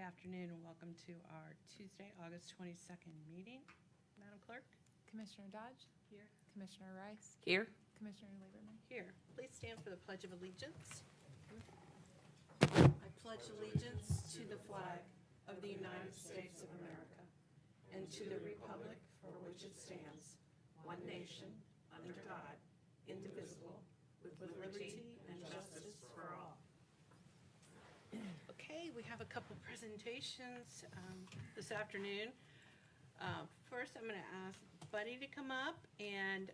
afternoon and welcome to our Tuesday, August 22nd meeting. Madam Clerk? Commissioner Dodge? Here. Commissioner Rice? Here. Commissioner Lieberman? Here. Please stand for the Pledge of Allegiance. I pledge allegiance to the flag of the United States of America and to the republic for which it stands, one nation, under God, indivisible, with liberty and justice for all. Okay, we have a couple presentations this afternoon. First, I'm going to ask Buddy to come up, and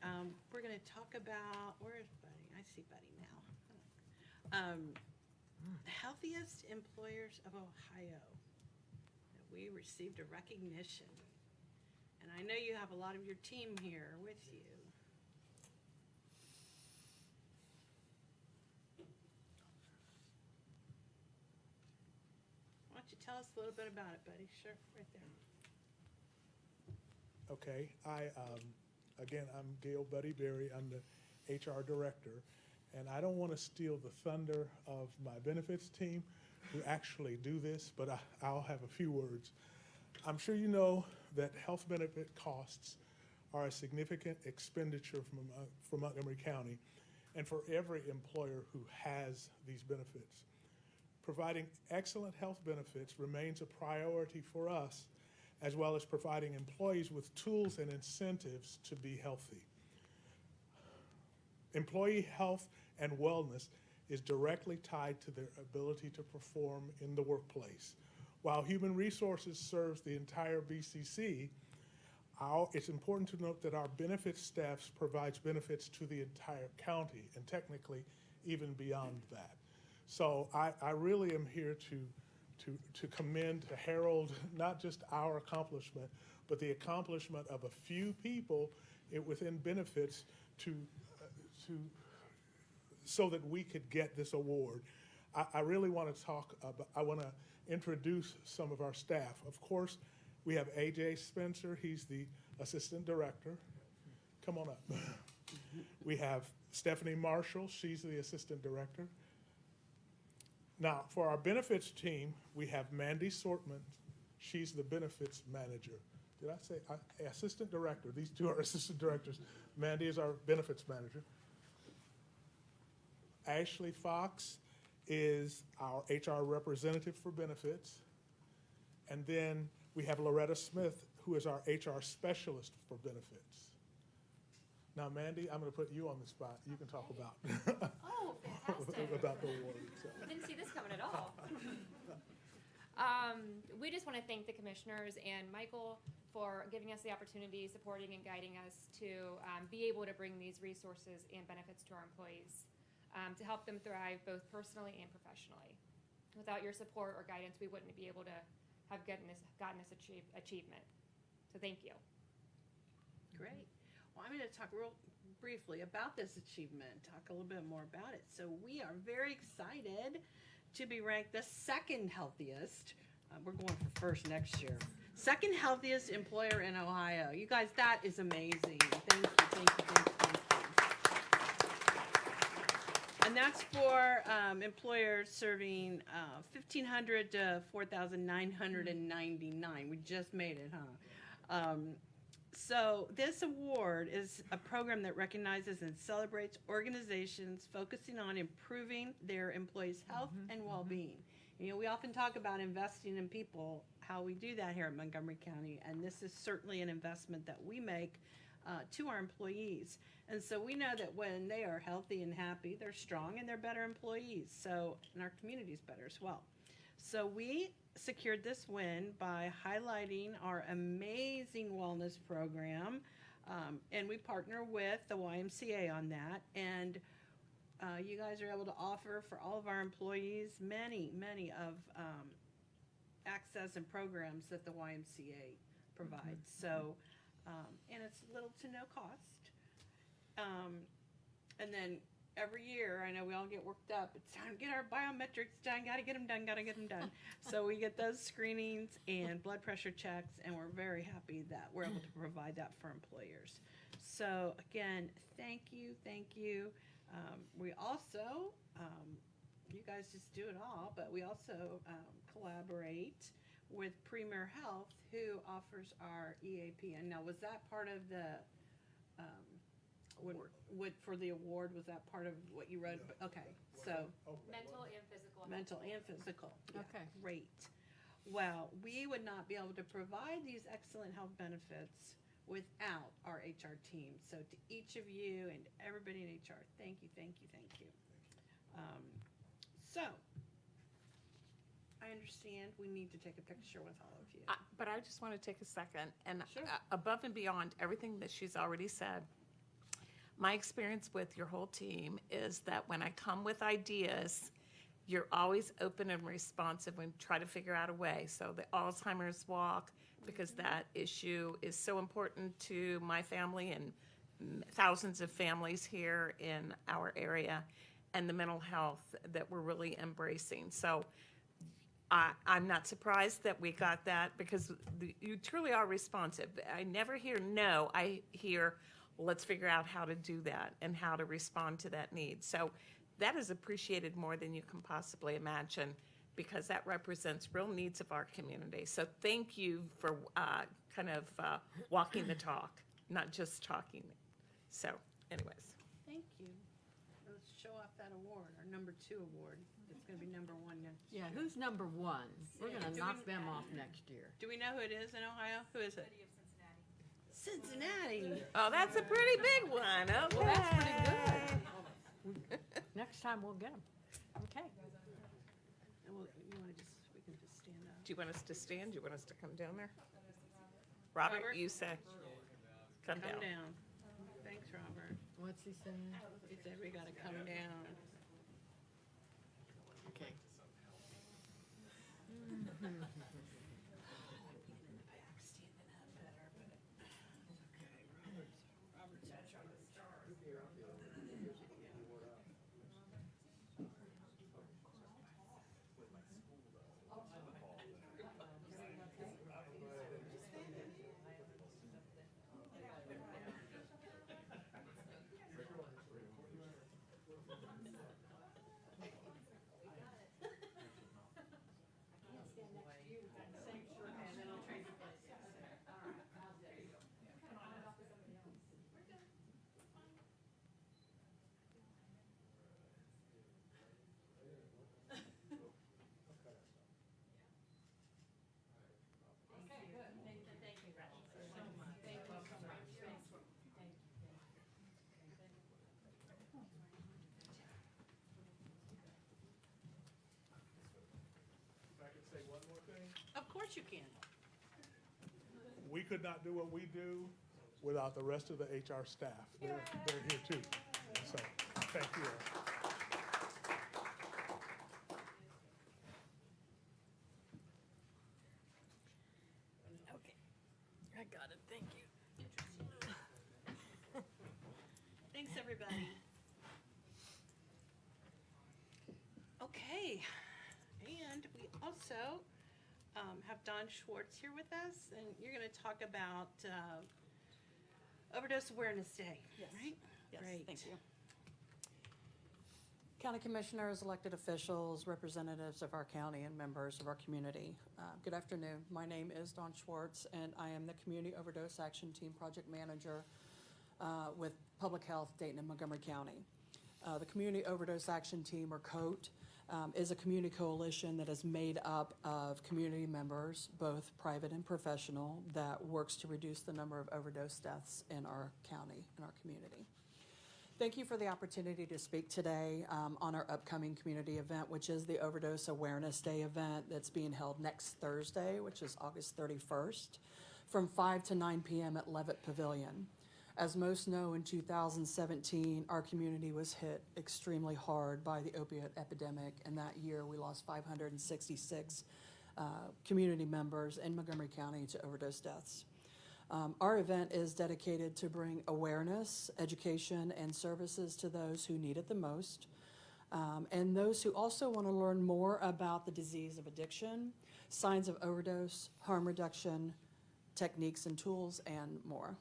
we're going to talk about, where is Buddy? I see Buddy now. Healthiest Employers of Ohio. We received a recognition, and I know you have a lot of your team here with you. Why don't you tell us a little bit about it, Buddy? Sure, right there. Okay, again, I'm Gail Buddy Berry. I'm the HR director, and I don't want to steal the thunder of my benefits team who actually do this, but I'll have a few words. I'm sure you know that health benefit costs are a significant expenditure for Montgomery County and for every employer who has these benefits. Providing excellent health benefits remains a priority for us, as well as providing employees with tools and incentives to be healthy. Employee health and wellness is directly tied to their ability to perform in the workplace. While Human Resources serves the entire BCC, it's important to note that our benefits staff provides benefits to the entire county, and technically even beyond that. So I really am here to commend, to herald not just our accomplishment, but the accomplishment of a few people within benefits so that we could get this award. I really want to talk about, I want to introduce some of our staff. Of course, we have AJ Spencer, he's the assistant director. Come on up. We have Stephanie Marshall, she's the assistant director. Now, for our benefits team, we have Mandy Sortman. She's the benefits manager. Did I say assistant director? These two are assistant directors. Mandy is our benefits manager. Ashley Fox is our HR representative for benefits. And then we have Loretta Smith, who is our HR specialist for benefits. Now, Mandy, I'm going to put you on the spot. You can talk about Oh, fantastic. about the award. So. I didn't see this coming at all. We just want to thank the commissioners and Michael for giving us the opportunity, supporting and guiding us to be able to bring these resources and benefits to our employees to help them thrive both personally and professionally. Without your support or guidance, we wouldn't be able to have gotten this achievement. So thank you. Great. Well, I'm going to talk real briefly about this achievement, talk a little bit more about it. So we are very excited to be ranked the second healthiest. We're going for first next year. Second healthiest employer in Ohio. You guys, that is amazing. Thank you, thank you, thank you, thank you. And that's for employers serving 1,500 to 4,999. We just made it, huh? So this award is a program that recognizes and celebrates organizations focusing on improving their employees' health and well-being. You know, we often talk about investing in people, how we do that here at Montgomery County, and this is certainly an investment that we make to our employees. And so we know that when they are healthy and happy, they're strong and they're better employees. So, and our community's better as well. So we secured this win by highlighting our amazing wellness program, and we partner with the YMCA on that. And you guys are able to offer for all of our employees many of access and programs that the YMCA provides. So, and it's little to no cost. And then every year, I know we all get worked up. It's time to get our biometrics done. Gotta get them done. So we get those screenings and blood pressure checks, and we're very happy that we're able to provide that for employers. So again, thank you. We also, you guys just do it all, but we also collaborate with Premier Health, who offers our EAP. And now, was that part of the, for the award, was that part of what you wrote? Okay, so, Mental and physical. health. mental and physical. Yeah, Okay. great. Well, we would not be able to provide these excellent health benefits without our HR team. So to each of you and everybody in HR, thank you, thank you, thank you. So, I understand we need to take a picture with all of you. But I just want to take a second, and Sure. above and beyond everything that she's already said, my experience with your whole team is that when I come with ideas, you're always open and responsive and try to figure out a way. So the Alzheimer's walk, because that issue is so important to my family and thousands of families here in our area, and the mental health that we're really embracing. So I'm not surprised that we got that, because you truly are responsive. I never hear no, I hear, let's figure out how to do that and how to respond to that need. So that is appreciated more than you can possibly imagine, because that represents real needs of our community. So thank you for walking the talk, not just talking. So anyways. Thank you. Let's show off that award, our number 2 award. It's gonna be number 1 next year. Yeah, who's number one? We're Yeah, gonna do knock we- them off next year. Do we know who it is in Ohio? Who is it? Cincinnati. Oh, that's a pretty big one. Okay. Well, that's pretty good. Next time we'll get them. Okay. And we can just stand up. Do you want us to stand? Do you want us to come down there? Robert, Robert? you say. Come Come down. down. Thanks, Robert. What's he saying? He said we gotta come down. Okay. If I could say one more thing, Of course you can. we could not do what we do without the rest of the HR staff. They're here too. So, thank you all. Okay. I got it, thank you. Thanks, everybody. Okay, and we also have Don Schwartz here with us, and you're gonna talk about Overdose Awareness Day, Yes. right? Yes, Great. thank you. County commissioners, elected officials, representatives of our county, and members of our community. Good afternoon. My name is Dawn Schwartz, and I am the Community Overdose Action Team Project Manager with Public Health Dayton and Montgomery County. The Community Overdose Action Team, or COAT, is a community coalition that is made up of community members, both private and professional, that works to reduce the number of overdose deaths in our county, in our community. Thank you for the opportunity to speak today on our upcoming community event, which is the Overdose Awareness Day event that's being held next Thursday, which is August 31st, from 5 to 9 p.m. at Levitt Pavilion. As most know, in 2017, our community was hit extremely hard by the opioid epidemic, and that year we lost 566 community members in Montgomery County to overdose deaths. Our event is dedicated to bring awareness, education, and services to those who need it the most, and those who also want to learn more about the disease of addiction, signs of overdose, harm reduction, techniques and tools, and more.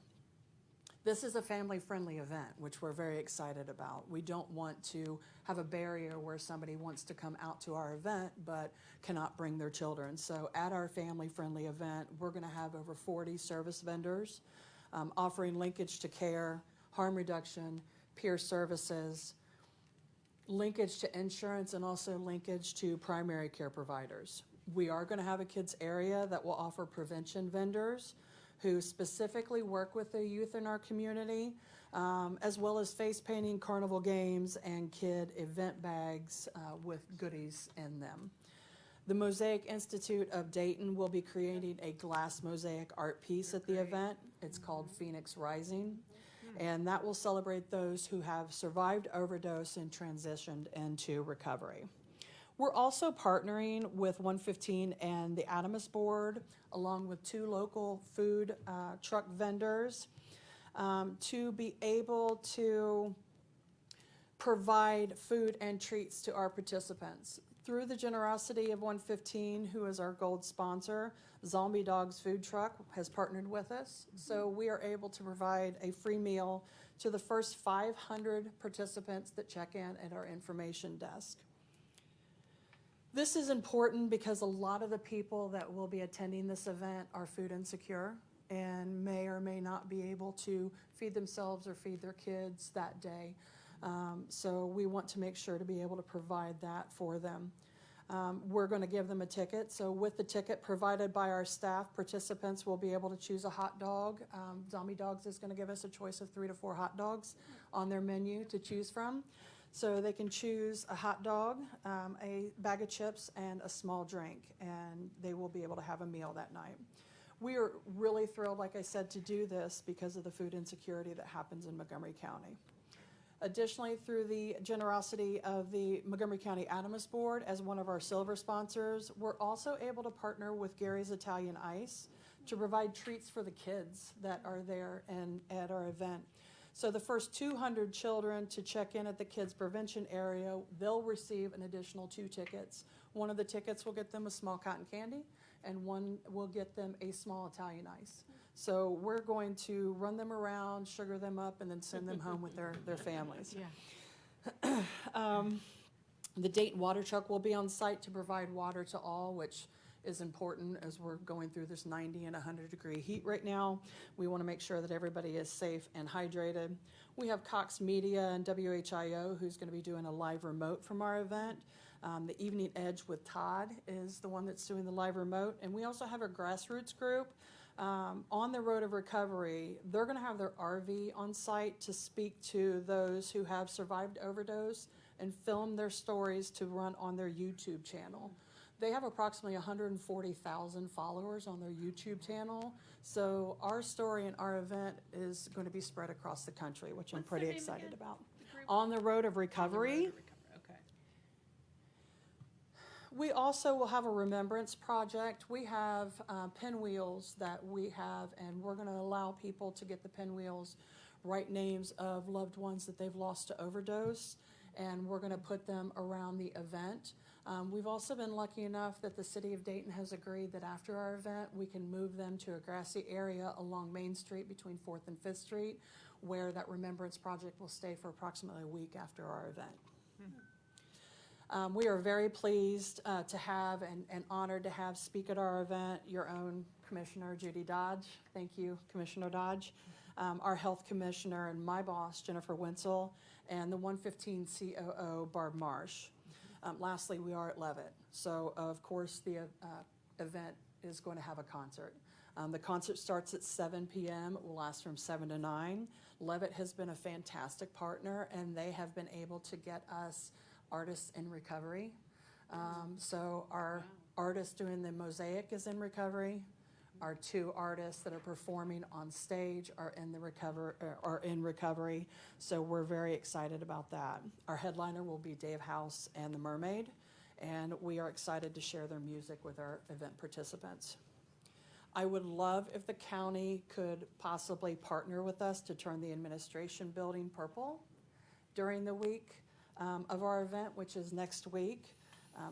This is a family-friendly event, which we're very excited about. We don't want to have a barrier where somebody wants to come out to our event but cannot bring their children. So at our family-friendly event, we're going to have over 40 service vendors offering linkage to care, harm reduction, peer services, linkage to insurance, and also linkage to primary care providers. We are going to have a kids area that will offer prevention vendors who specifically work with the youth in our community, as well as face painting, carnival games, and kid event bags with goodies in them. The Mosaic Institute of Dayton will be creating a glass mosaic art piece at the event. It's called Phoenix Rising, and that will celebrate those who have survived overdose and transitioned into recovery. We're also partnering with 115 and the Adamus Board, along with 2 local food truck vendors, to be able to provide food and treats to our participants. Through the generosity of 115, who is our gold sponsor, Zombie Dogs Food Truck has partnered with us. So we are able to provide a free meal to the first 500 participants that check in at our information desk. This is important because a lot of the people that will be attending this event are food insecure and may or may not be able to feed themselves or feed their kids that day. So we want to make sure to be able to provide that for them. We're going to give them a ticket. So with the ticket provided by our staff, participants will be able to choose a hot dog. Zombie Dogs is going to give us a choice of 3 to 4 hot dogs on their menu to choose from. So they can choose a hot dog, a bag of chips, and a small drink, and they will be able to have a meal that night. We are really thrilled, like I said, to do this because of the food insecurity that happens in Montgomery County. Additionally, through the generosity of the Montgomery County Adamus Board as one of our silver sponsors, we're also able to partner with Gary's Italian Ice to provide treats for the kids that are there and at our event. So the first 200 children to check in at the kids prevention area, they'll receive an additional 2 tickets. One of the tickets will get them a small cotton candy, and one will get them a small Italian ice. So we're going to run them around, sugar them up, and then send them home with their families. Yeah. The Dayton Water Truck will be on site to provide water to all, which is important as we're going through this 90 and 100-degree heat right now. We want to make sure that everybody is safe and hydrated. We have Cox Media and WHIO who's going to be doing a live remote from our event. The Evening Edge with Todd is the one that's doing the live remote. And we also have a grassroots group on the road of recovery. They're going to have their RV on site to speak to those who have survived overdose and film their stories to run on their YouTube channel. They have approximately 140,000 followers on their YouTube channel. So our story and our event is going to be spread across the country, which I'm What's pretty the name excited again? about. The group? On the Road of On the Recovery. road to recovery. Okay. We also will have a remembrance project. We have pinwheels that we have, and we're going to allow people to get the pinwheels, write names of loved ones that they've lost to overdose, and we're going to put them around the event. We've also been lucky enough that the city of Dayton has agreed that after our event, we can move them to a grassy area along Main Street between 4th and 5th Street, where that remembrance project will stay for approximately a week after our event. We are very pleased to have and honored to have speak at our event your own Commissioner Judy Dodge. Thank you, Commissioner Dodge. Our Health Commissioner and my boss, Jennifer Wenzel, and the 115 COO, Barb Marsh. Lastly, we are at Levitt. So, of course, the event is going to have a concert. The concert starts at 7 p.m. It will last from 7 to 9. Levitt has been a fantastic partner, and they have been able to get us artists in recovery. So our artist doing the mosaic is in recovery. Our 2 artists that are performing on stage are in recovery. So we're very excited about that. Our headliner will be Dave House and the Mermaid, and we are excited to share their music with our event participants. I would love if the county could possibly partner with us to turn the administration building purple during the week of our event, which is next week,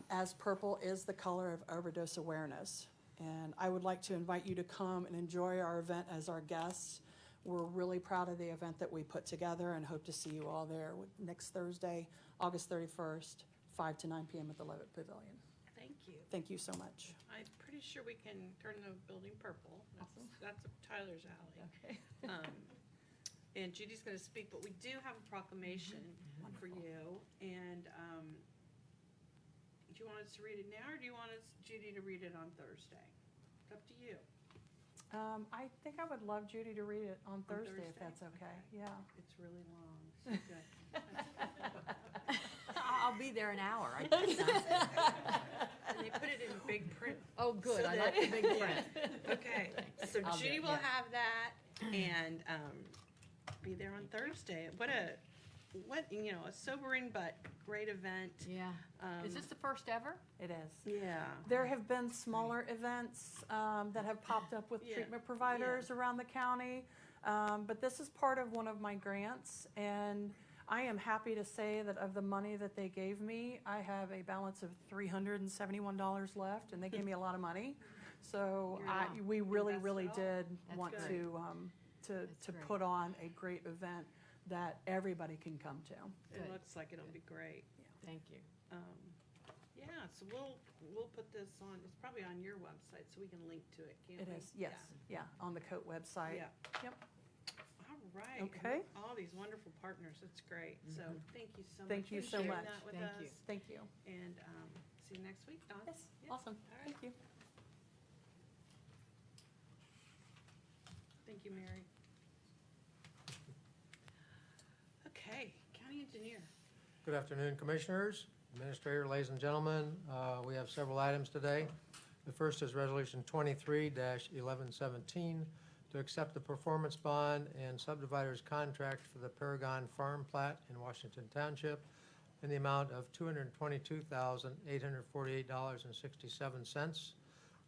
as purple is the color of overdose awareness. And I would like to invite you to come and enjoy our event as our guests. We're really proud of the event that we put together and hope to see you all there next Thursday, August 31st, 5 to 9 p.m. at the Levitt Pavilion. Thank you. Thank you so much. I'm pretty sure we can turn the building purple. That's up Tyler's alley. Okay. And Judy's gonna speak, but we do have a proclamation for you. And, do you want us to read it now, or do you want Judy to read it on Thursday? It's up to you. I think I would love Judy to read it on Thursday, if Thursday? that's okay. Yeah. It's really long, so good. I'll be there an hour. And they put it in big print. Oh, good, So I like the big that- print. Okay, so I'll do Judy it, will yeah. have that and be there on Thursday. What a sobering but great event. Yeah. Is this the first ever? It is. Yeah. There have been smaller events that have popped up with Yeah, treatment providers around the county, but this is part of one of my grants, and I am happy to say that of the money that they gave me, I have a balance of $371 left, and they gave me a lot of money. So You're we really, invested really all. did That's want good. to That's great. put on a great event that everybody can come to. It Good. looks like it'll be great. Thank you. Yeah, so we'll put this on, it's probably on your website, so we can link to it, can't we? It is, yes, yeah, on the COAT website. Yeah. Yep. All right. Okay. All these wonderful partners, that's great. So thank you so much. Thank you for so sharing much. that with Thank us. you. Thank you. And see you next week, Dawn. Yes, Yeah. awesome, All right. thank you. Thank you, Mary. Okay, county engineer. Good afternoon, Commissioners, Administrator, ladies and gentlemen. We have several items today. The first is Resolution 23-1117 to accept the performance bond and subdivider's contract for the Paragon Farm Plat in Washington Township in the amount of $222,848.67.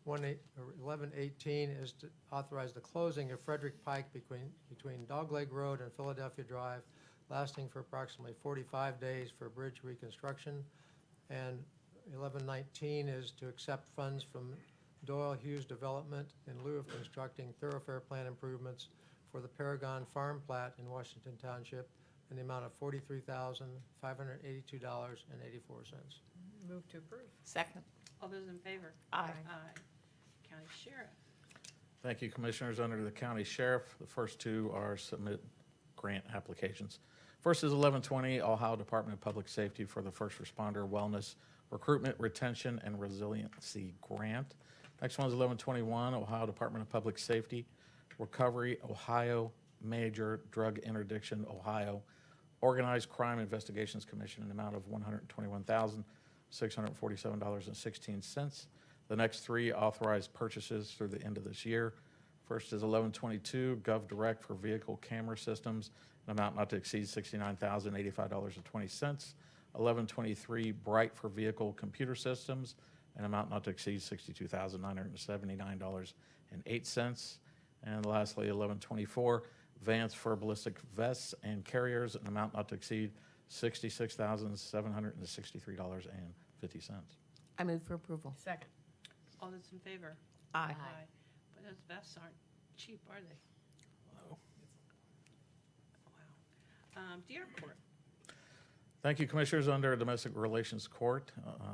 1118 is to authorize the closing of Frederick Pike between Dogleg Road and Philadelphia Drive, lasting for approximately 45 days for bridge reconstruction. And 1119 is to accept funds from Doyle Hughes Development in lieu of constructing thoroughfare plan improvements for the Paragon Farm Plat in Washington Township in the amount of $43,582.84. Move to approve. Second. All those in favor? Aye. Aye. County sheriff. Thank you, Commissioners. Under the County Sheriff, the first two are submit grant applications. First is 1120, Ohio Department of Public Safety for the First Responder Wellness Recruitment, Retention, and Resiliency Grant. Next one is 1121, Ohio Department of Public Safety, Recovery, Ohio, Major Drug Interdiction, Ohio, Organized Crime Investigations Commission, an amount of $121,647.16. The next three authorized purchases through the end of this year. First is 1122, Gov Direct for Vehicle Camera Systems, an amount not to exceed $69,085.20. 1123, Bright for Vehicle Computer Systems, an amount not to exceed $62,979.08. And lastly, 1124, Vance for Ballistic Vests and Carriers, an amount not to exceed $66,763.50. I move for approval. Second. All those in favor? Aye. But those vests aren't cheap, are they? Wow. DR Court. Thank you, Commissioners. Under Domestic Relations Court,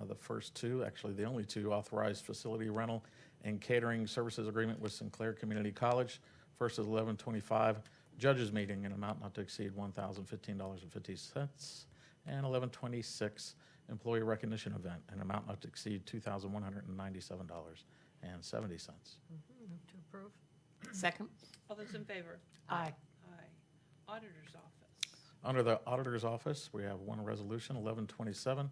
the first two, actually the only two, authorized facility rental and catering services agreement with Sinclair Community College. First is 1125, Judges Meeting, an amount not to exceed $1,015.50. And 1126, Employee Recognition Event, an amount not to exceed $2,197.70. Move to approve. Second. All those in favor? Aye. Aye. Auditor's Office. Under the Auditor's Office, we have one resolution, 1127,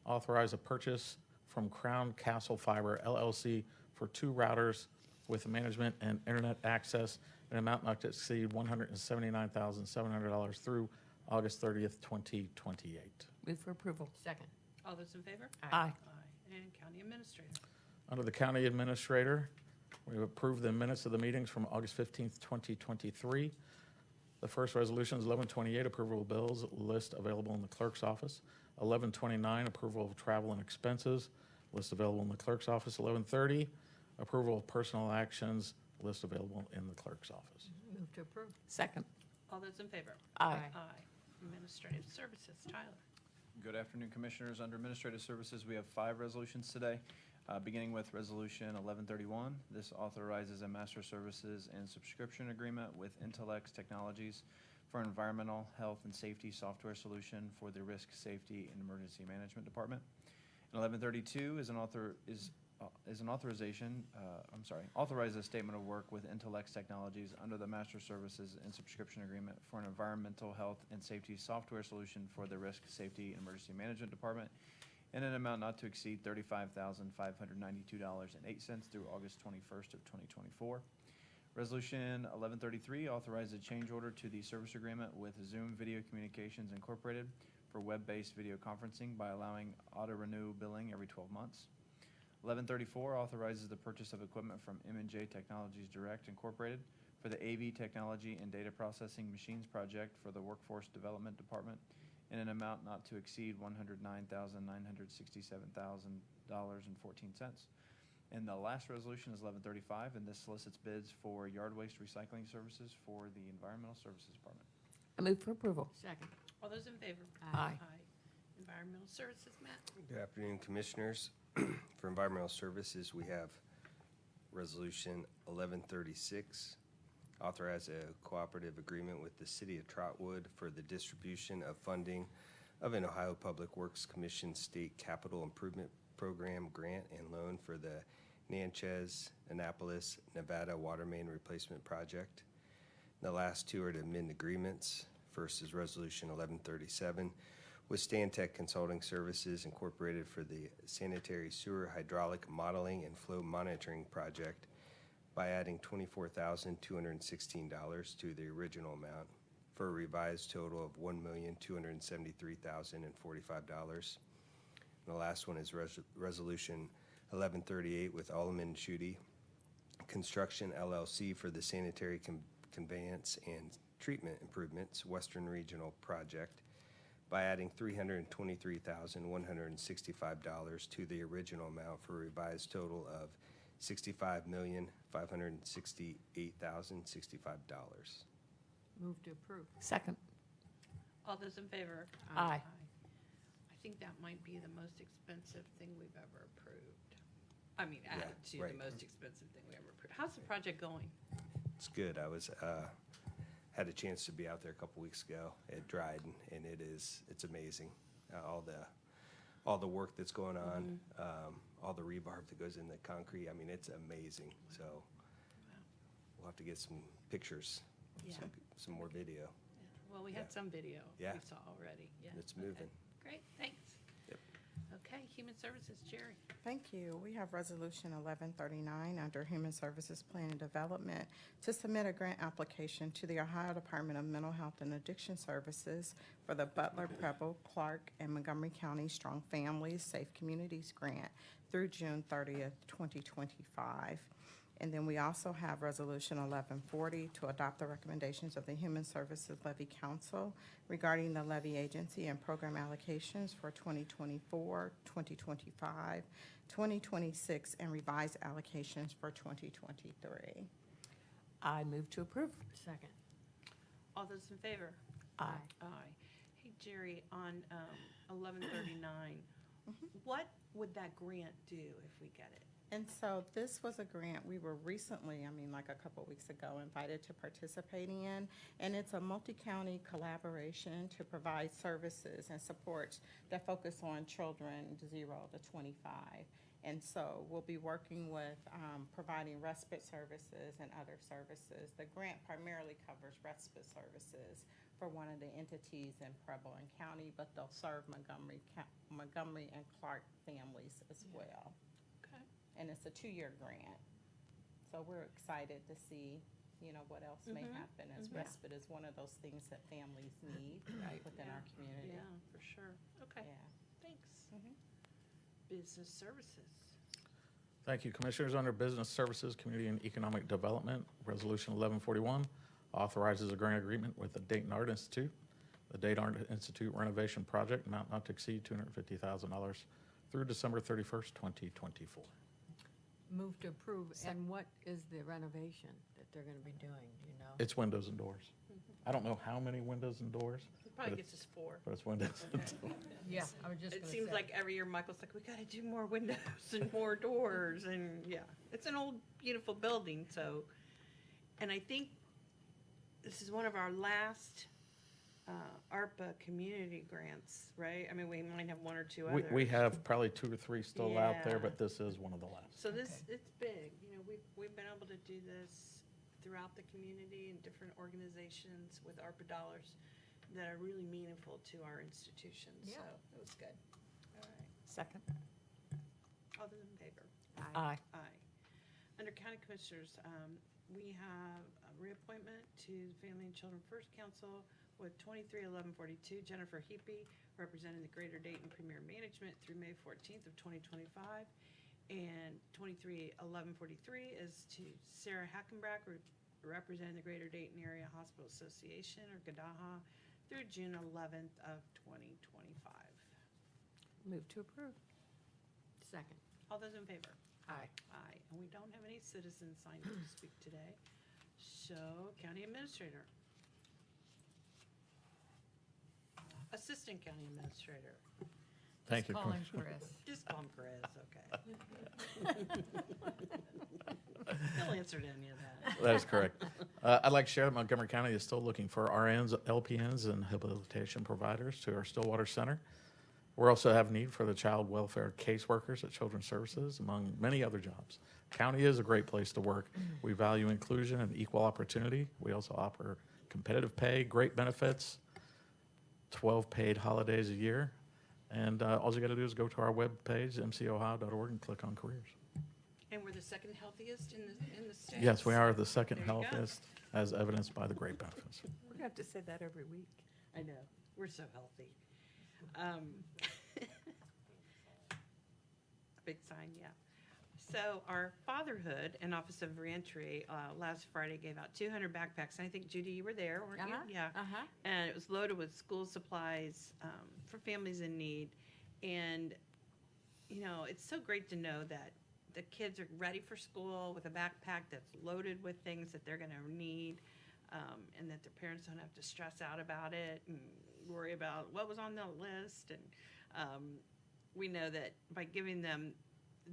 authorize a purchase from Crown Castle Fiber LLC for two routers with management and internet access, an amount not to exceed $179,700 through August 30th, 2028. Move for approval. Second. All those in favor? Aye. Aye. And County Administrator. Under the County Administrator, we approved the minutes of the meetings from August 15th, 2023. The first resolution is 1128, approval of bills list available in the clerk's office. 1129, approval of travel and expenses list available in the clerk's office. 1130, approval of personal actions List available in the clerk's office. Move to approve. Second. All those in favor? Aye. Aye. Administrative Services, Tyler. Good afternoon, Commissioners. Under Administrative Services, we have 5 resolutions today, beginning with Resolution 1131. This authorizes a master services and subscription agreement with Intellex Technologies for environmental, health, and safety software solution for the Risk, Safety, and Emergency Management Department. And 1132 authorizes a statement of work with Intellex Technologies under the Master Services and Subscription Agreement for an environmental health and safety software solution for the Risk, Safety, and Emergency Management Department in an amount not to exceed $35,592.08 through August 21st of 2024. Resolution 1133 authorizes a change order to the service agreement with Zoom Video Communications Incorporated for web-based video conferencing by allowing auto-renew billing every 12 months. 1134 authorizes the purchase of equipment from M&J Technologies Direct Incorporated for the AV Technology and Data Processing Machines Project for the Workforce Development Department in an amount not to exceed $109,967,000.14. And the last resolution is 1135, and this solicits bids for yard waste recycling services for the Environmental Services Department. I move for approval. Second. All those in favor? Aye. Environmental Services, Matt. Good afternoon, Commissioners. For Environmental Services, we have Resolution 1136, authorize a cooperative agreement with the City of Trotwood for the distribution of funding of an Ohio Public Works Commission State Capital Improvement Program grant and loan for the Natchez, Annapolis, Nevada Water Main Replacement Project. The last 2 are to amend agreements. First is Resolution 1137 with Stantec Consulting Services Incorporated for the Sanitary Sewer Hydraulic Modeling and Flow Monitoring Project by adding $24,216 to the original amount for a revised total of $1,273,045. The last one is Resolution 1138 with Alleman Schutte Construction LLC for the Sanitary Conveyance and Treatment Improvements Western Regional Project by adding $323,165 to the original amount for a revised total of $65,568,065. Move to approve. Second. All those in favor? Aye. I think that might be the most expensive thing we've ever approved. I mean, added to right. the most expensive thing we ever approved. How's the project going? It's good. I was had a chance to be out there a couple weeks ago at Dryden, and it's amazing. All the work that's going on, all the rebarb that goes in the concrete. I mean, it's amazing. So we'll have to get some pictures, Yeah. some more video. Yeah. Well, we had some video Yeah. we saw already. Yeah. It's Okay. moving. Great, thanks. Yep. Okay, Human Services, Jerry. Thank you. We have Resolution 1139 under Human Services Plan and Development to submit a grant application to the Ohio Department of Mental Health and Addiction Services for the Butler, Preble, Clark, and Montgomery County Strong Families Safe Communities Grant through June 30th, 2025. And then we also have Resolution 1140 to adopt the recommendations of the Human Services Levy Council regarding the levy agency and program allocations for 2024, 2025, 2026, and revised allocations for 2023. I move to approve. Second. All those in favor? Aye. Aye. Hey, Jerry, on 1139, what would that grant do if we get it? And so this was a grant we were recently, like a couple of weeks ago, invited to participate in. And it's a multi-county collaboration to provide services and supports that focus on children 0 to 25. And so we'll be working with providing respite services and other services. The grant primarily covers respite services for one of the entities in Preble and County, but they'll serve Montgomery and Clark families as well. Okay. And it's a 2-year grant. So we're excited to see, what else may happen, as respite is one of those things that families need within our community. Yeah, for sure. Okay, Yeah. thanks. Business Services. Thank you, Commissioners. Under Business Services, Community and Economic Development, Resolution 1141 authorizes a grant agreement with the Dayton Art Institute. The Dayton Art Institute renovation project, amount not to exceed $250,000 through December 31st, 2024. Move to approve. And what is the renovation that they're gonna be doing, do you know? It's windows and doors. I don't know how many windows and doors, He probably gets us 4. but it's windows and doors. Yeah, I was just It gonna seems say. like every year Michael's like, we gotta do more windows and more doors, and yeah, it's an old, beautiful building, so. And I think this is one of our last, ARPA community grants, right? I mean, we might have 1 or 2 others. We have probably 2 or 3 still out there, Yeah. but this is one of the last. So this, it's big, you know, we've been able to do this throughout the community and different organizations with ARPA dollars that are really meaningful to our institutions, so Yeah. it was good. All right, Second. all those in favor? Aye. Aye. Under County Commissioners, we have a reappointment to the Family and Children First Council with 231142 Jennifer Heapy, representing the Greater Dayton Premier Management through May 14th of 2025. And 231143 is to Sarah Hackenbrack, representing the Greater Dayton Area Hospital Association, or GADAHA, through June 11th of 2025. Move to approve. Second. All those in favor? Aye. Aye, and we don't have any citizens signed up to speak today. So, County Administrator. Assistant County Administrator. Thank you, Just call him Commissioner. Chris. Just call him Chris, okay. He'll answer to any of that. That is correct. I'd like to share that Montgomery County is still looking for RNs, LPNs, and rehabilitation providers to our Stillwater Center. We also have need for the child welfare caseworkers at Children's Services, among many other jobs. County is a great place to work. We value inclusion and equal opportunity. We also offer competitive pay, great benefits, 12 paid holidays a year. And all you got to do is go to our webpage, mcohio.org, and click on careers. And we're the second healthiest in the state. Yes, we are the second There you go. healthiest, as evidenced by the great benefits. We're gonna have to say that every week. I know, we're so healthy. Big sign, yeah. So our Fatherhood and Office of Reentry last Friday gave out 200 backpacks. And I think, Judy, you were there, weren't you? Uh-huh. Yeah. Uh-huh. And it was loaded with school supplies for families in need. And, you know, it's so great to know that the kids are ready for school with a backpack that's loaded with things that they're going to need, and that their parents don't have to stress out about it and worry about what was on the list. And we know that by giving them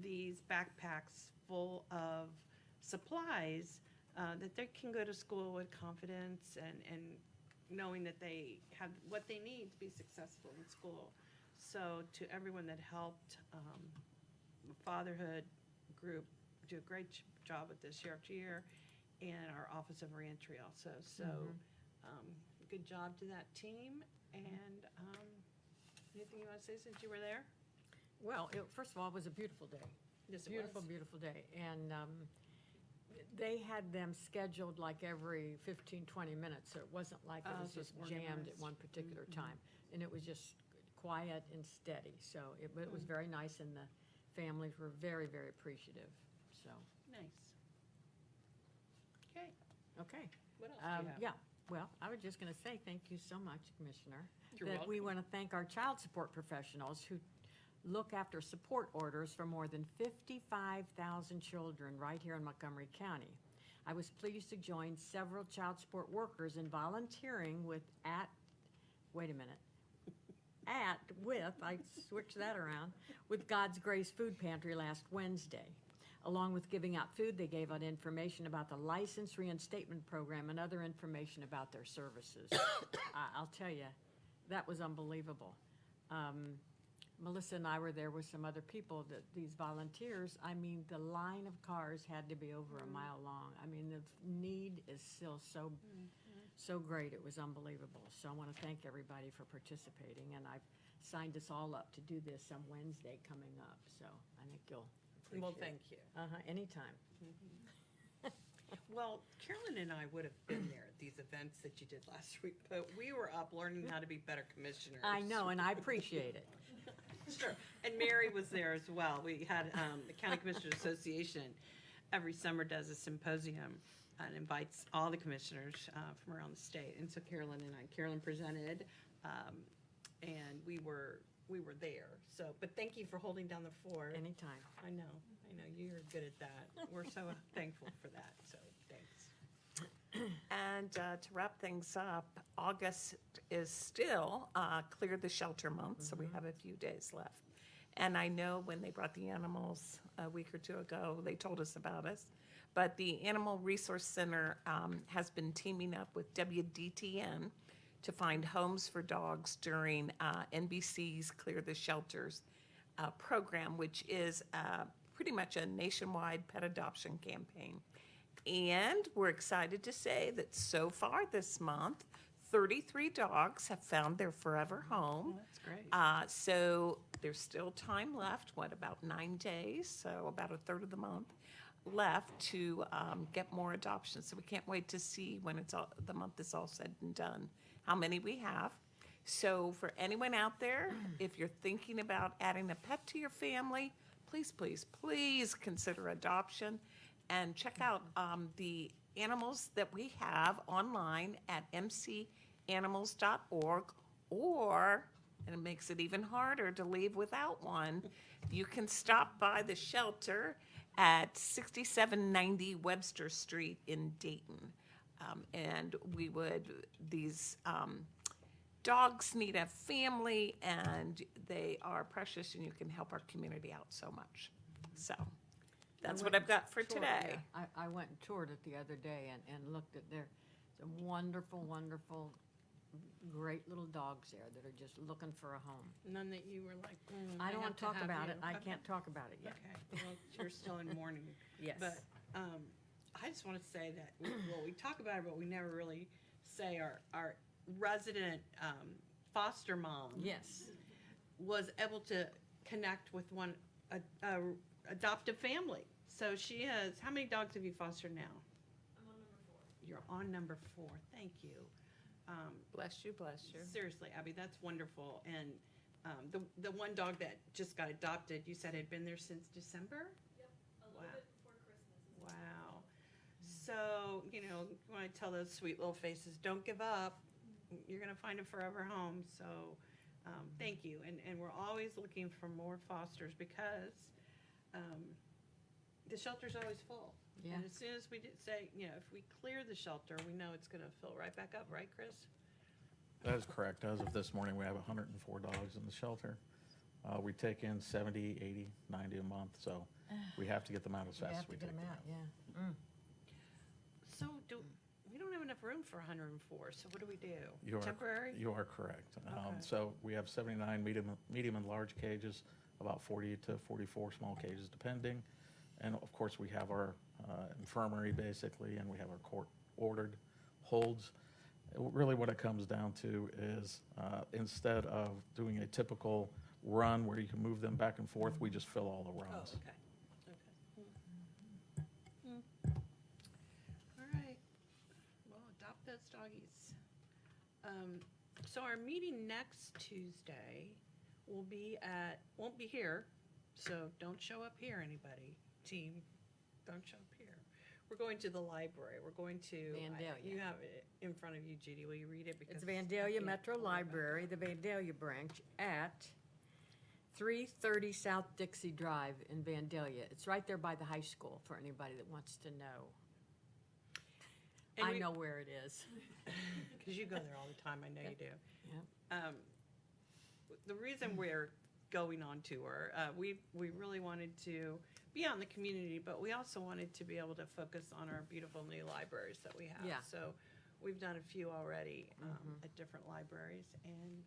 these backpacks full of supplies, that they can go to school with confidence and knowing that they have what they need to be successful in school. So to everyone that helped, the Fatherhood group do a great job with this year after year, and our Office of Reentry also. So good job to that team. And anything you want to say since you were there? Well, first of all, it was a beautiful day. Yes, it Beautiful, was. beautiful day. And they had them scheduled like every 15, 20 minutes, so it wasn't like it Oh, was so it's just jammed at organized. one particular time. And it was just quiet and steady, so it was very nice, and the families were very, very appreciative, so, Nice. Okay, okay. what else do you have? Yeah, well, I was just gonna say, thank you so much, Commissioner. You're That we welcome. want to thank our child support professionals who look after support orders for more than 55,000 children right here in Montgomery County. I was pleased to join several child support workers in volunteering with I switched that around, with God's Grace Food Pantry last Wednesday. Along with giving out food, they gave out information about the license reinstatement program and other information about their services. I'll tell you, that was unbelievable. Melissa and I were there with some other people, these volunteers. I mean, the line of cars had to be over a mile long. I mean, the need is still so great. It was unbelievable. So I want to thank everybody for participating, and I've signed us all up to do this on Wednesday coming up. So I think you'll appreciate it. Well, thank you. Anytime. Well, Carolyn and I would have been there at these events that you did last week, but we were up learning how to be better commissioners. I know, and I appreciate it. Sure. And Mary was there as well. We had the County Commissioners Association every summer does a symposium and invites all the commissioners from around the state. And so Carolyn presented, and we were there. So, but thank you for holding down the fort. Anytime. I know. I know you're good at that. We're so thankful for that, so thanks. And to wrap things up, August is still Clear the Shelter month, so we have a few days left. And I know when they brought the animals a week or two ago, they told us about us. But the Animal Resource Center has been teaming up with WDTN to find homes for dogs during NBC's Clear the Shelters program, which is pretty much a nationwide pet adoption campaign. And we're excited to say that so far this month, 33 dogs have found their forever home. That's great. So there's still time left, about 9 days, so about a third of the month left to get more adoptions. So we can't wait to see when the month is all said and done, how many we have. So for anyone out there, if you're thinking about adding a pet to your family, please, please, please consider adoption. And check out the animals that we have online at mcanimals.org, or, and it makes it even harder to leave without one, you can stop by the shelter at 6790 Webster Street in Dayton. And these dogs need a family, and they are precious, and you can help our community out so much. So that's what I've got for today. I went and toured it the other day and looked at some wonderful, wonderful, great little dogs there that are just looking for a home. None that you were like, I don't want to talk about it. I Okay. can't talk about it yet. Okay, well, you're still in mourning. Yes. But I just want to say that, we talk about it, but we never really say our resident foster mom Yes. was able to connect with one adoptive family. So she has, how many dogs have you fostered now? I'm on number 4. You're on number 4. Thank you. Bless you, bless you. Seriously, Abby, that's wonderful. And the one dog that just got adopted, you said had been there since December? Yep, a little bit before Christmas. Wow. So, you want to tell those sweet little faces, don't give up. You're going to find a forever home. So thank you. And we're always looking for more fosters because the shelter's always full. Yeah. And as soon as we say, if we clear the shelter, we know it's going to fill right back up, right, Chris? That is correct. As of this morning, we have 104 dogs in the shelter. We take in 70, 80, 90 a month, so we have to get them out as fast as we take them out. Yeah. So we don't have enough room for 104, so what do we do? You are- Temporary? You are correct. Okay. So we have 79 medium and large cages, about 40 to 44 small cages depending. And of course, we have our infirmary basically, and we have our court-ordered holds. Really what it comes down to is instead of doing a typical run where you can move them back and forth, we just fill all the Oh, runs. okay. All right. Well, adopt those doggies. So our meeting next Tuesday won't be here, so don't show up here, anybody. Team, don't show up here. We're going to the library. We're going to. Vandalia. You have it in front of you, Judy. Will you read it? It's Because Vandalia I can't Metro hold my Library, the Vandalia branch, at 330 South Dixie Drive in Vandalia. It's right there by the high school for anybody that wants to know. And I we- know where it is. Because you go there all the time, I know you do. Yep. The reason we're going on tour, we really wanted to be out in the community, but we also wanted to be able to focus on our beautiful new libraries that we have. Yeah. So we've done a few already at different libraries, and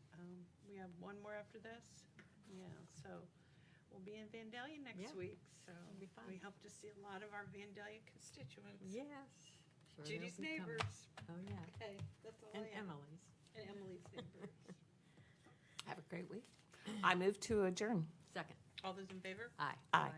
we have one more after this. Yeah, so we'll be in Vandalia next Yeah. week, so It'll be fun. we hope to see a lot of our Vandalia constituents. Yes. Sure Judy's they'll be coming. neighbors. Oh, yeah. Okay, that's all I And have. Emily's. And Emily's neighbors. Have a great week. I move to adjourn. Second. All those in favor? Aye. Aye.